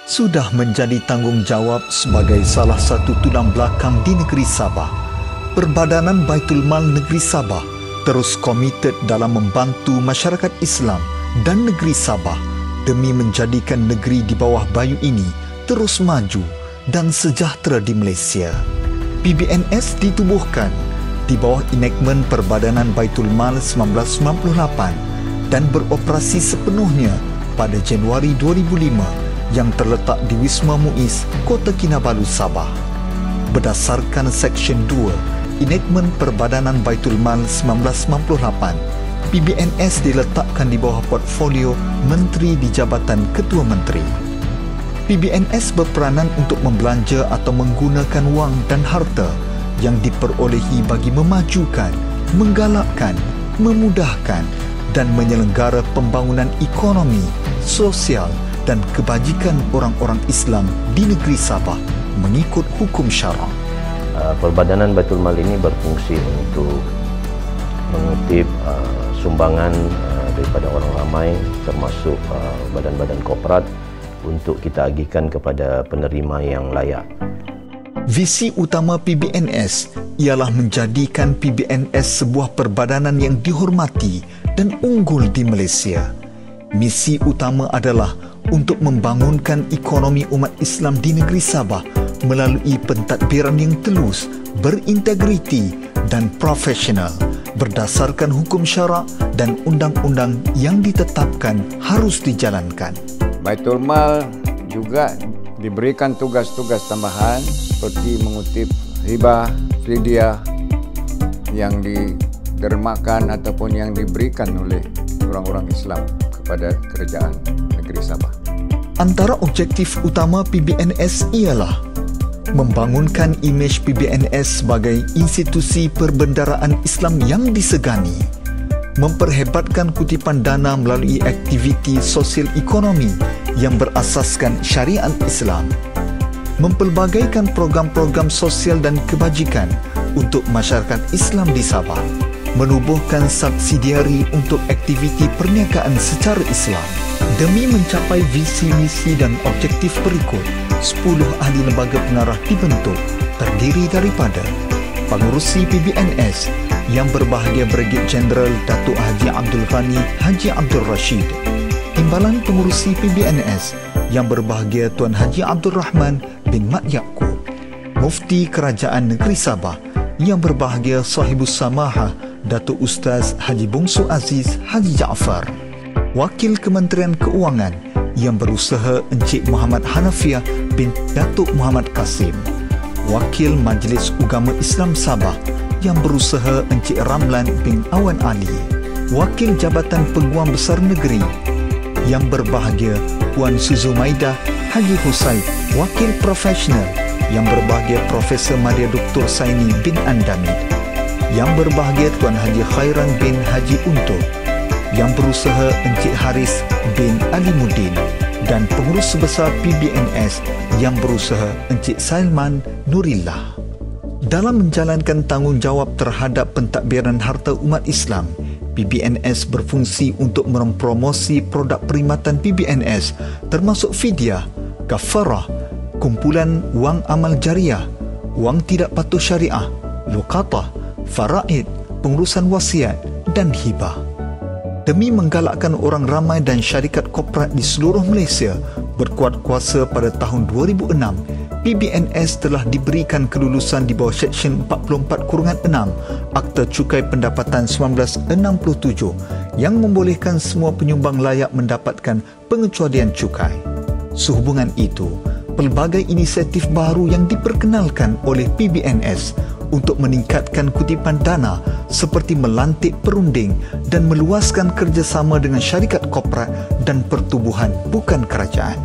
Sudah menjadi tanggungjawab sebagai salah satu tulang belakang di negeri Sabah, Perbadanan Baitul Mal Negeri Sabah terus komited dalam membantu masyarakat Islam dan negeri Sabah demi menjadikan negeri di bawah bayu ini terus maju dan sejahtera di Malaysia. PBNS ditubuhkan di bawah enactment Perbadanan Baitul Mal 1998 dan beroperasi sepenuhnya pada Januari 2005 yang terletak di Wisma Muiz, Kota Kinabalu, Sabah. Berdasarkan Seksyen 2 enactment Perbadanan Baitul Mal 1998, PBNS diletakkan di bawah portfolio Menteri di Jabatan Ketua Menteri. PBNS berperanan untuk membelanja atau menggunakan wang dan harta yang diperolehi bagi memajukan, menggalakkan, memudahkan dan menyelenggara pembangunan ekonomi, sosial dan kebajikan orang-orang Islam di negeri Sabah mengikut hukum syarak. Perbadanan Baitul Mal ini berfungsi untuk mengutip sumbangan daripada orang ramai termasuk badan-badan korporat untuk kita agihkan kepada penerima yang layak. Visi utama PBNS ialah menjadikan PBNS sebuah perbadanan yang dihormati dan unggul di Malaysia. Misi utama adalah untuk membangunkan ekonomi umat Islam di negeri Sabah melalui pentadbiran yang telus, berintegriti dan profesional berdasarkan hukum syarak dan undang-undang yang ditetapkan harus dijalankan. Baitul Mal juga diberikan tugas-tugas tambahan seperti mengutip hibah, fidyah yang didermakan ataupun yang diberikan oleh orang-orang Islam kepada kerajaan negeri Sabah. Antara objektif utama PBNS ialah membangunkan imej PBNS sebagai institusi perbendaraan Islam yang disegani, memperhebatkan kutipan dana melalui aktiviti sosial ekonomi yang berasaskan syariat Islam, mempelbagaikan program-program sosial dan kebajikan untuk masyarakat Islam di Sabah, menubuhkan subsidiari untuk aktiviti perniagaan secara Islam. Demi mencapai visi, misi dan objektif berikut, 10 ahli lembaga pengarah dibentuk terdiri daripada pengurusi PBNS yang berbahagia Brigadier Jeneral Datuk Haji Abdul Ghani Haji Abdul Rashid, Timbalan Pengurusi PBNS yang berbahagia Tuan Haji Abdul Rahman bin Mat Yaakob, Mufti Kerajaan Negeri Sabah yang berbahagia Sahibus Samahah Datuk Ustaz Haji Bungsu Aziz Haji Jaafar, Wakil Kementerian Keuangan yang berusaha Encik Muhammad Hanafiah bin Datuk Muhammad Kasim, Wakil Majlis Ugama Islam Sabah yang berusaha Encik Ramlan bin Awan Ali, Wakil Jabatan Peguam Besar Negeri yang berbahagia Puan Suzumaidah Haji Husain, Wakil Profesional yang berbahagia Profesor Madya Dr. Saini bin Andamid, yang berbahagia Tuan Haji Khairan bin Haji Unto, yang berusaha Encik Haris bin Alimuddin dan Pengurus Besar PBNS yang berusaha Encik Salman Nurillah. Dalam menjalankan tanggungjawab terhadap pentadbiran harta umat Islam, PBNS berfungsi untuk mempromosi produk perkhidmatan PBNS termasuk fidyah, kafarah, kumpulan wang amal jariah, wang tidak patuh syariah, luqatah, faraid, pengurusan wasiat dan hibah. Demi menggalakkan orang ramai dan syarikat korporat di seluruh Malaysia berkuat kuasa pada tahun 2006, PBNS telah diberikan kelulusan di bawah Seksyen 44-6 Akta Cukai Pendapatan 1967 yang membolehkan semua penyumbang layak mendapatkan pengecualian cukai. Sehubungan itu, pelbagai inisiatif baru yang diperkenalkan oleh PBNS untuk meningkatkan kutipan dana seperti melantik perunding dan meluaskan kerjasama dengan syarikat korporat dan pertubuhan bukan kerajaan.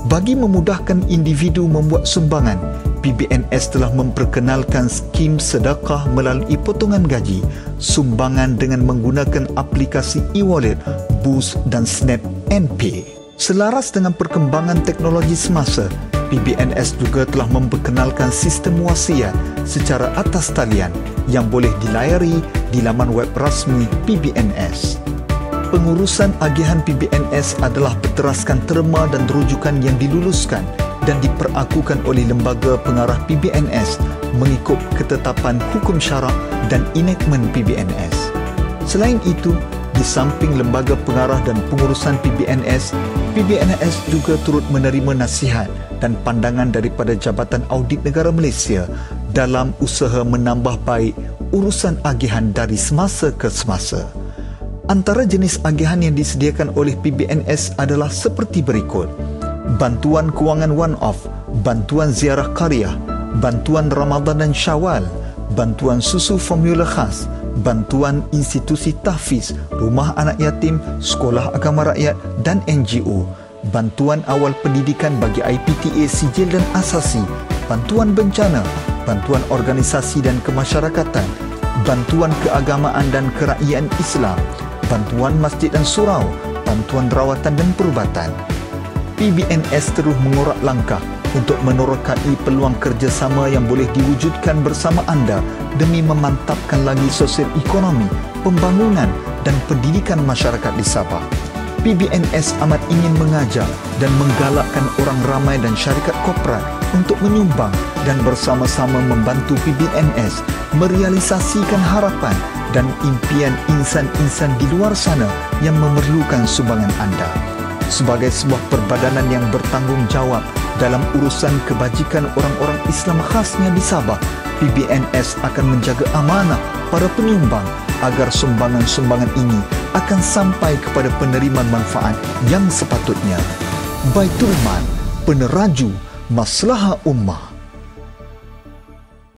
Bagi memudahkan individu membuat sumbangan, PBNS telah memperkenalkan skim sedekah melalui potongan gaji, sumbangan dengan menggunakan aplikasi e-wallet, Boost dan Snap NP. Selaras dengan perkembangan teknologi semasa, PBNS juga telah memperkenalkan sistem wasiat secara atas talian yang boleh dilayari di laman web rasmi PBNS. Pengurusan agihan PBNS adalah berteraskan terma dan rujukan yang diluluskan dan diperakukan oleh lembaga pengarah PBNS mengikut ketetapan hukum syarak dan enactment PBNS. Selain itu, di samping lembaga pengarah dan pengurusan PBNS, PBNS juga turut menerima nasihat dan pandangan daripada Jabatan Audit Negara Malaysia dalam usaha menambah baik urusan agihan dari semasa ke semasa. Antara jenis agihan yang disediakan oleh PBNS adalah seperti berikut: bantuan kewangan one-off, bantuan ziarah qaryah, bantuan Ramadan dan Syawal, bantuan susu formula khas, bantuan institusi tahfiz, rumah anak yatim, sekolah agama rakyat dan NGO, bantuan awal pendidikan bagi IPTA sijil dan asasi, bantuan bencana, bantuan organisasi dan kemasyarakatan, bantuan keagamaan dan kerakyaan Islam, bantuan masjid dan surau, bantuan rawatan dan perubatan. PBNS terus mengorak langkah untuk menerokai peluang kerjasama yang boleh diwujudkan bersama anda demi memantapkan lagi sosial ekonomi, pembangunan dan pendidikan masyarakat di Sabah. PBNS amat ingin mengajak dan menggalakkan orang ramai dan syarikat korporat untuk menyumbang dan bersama-sama membantu PBNS merealisasikan harapan dan impian insan-insan di luar sana yang memerlukan sumbangan anda. Sebagai sebuah perbadanan yang bertanggungjawab dalam urusan kebajikan orang-orang Islam khasnya di Sabah, PBNS akan menjaga amanah para penyumbang agar sumbangan-sumbangan ini akan sampai kepada penerima manfaat yang sepatutnya. Baitul Mal, peneraju maslahah ummah.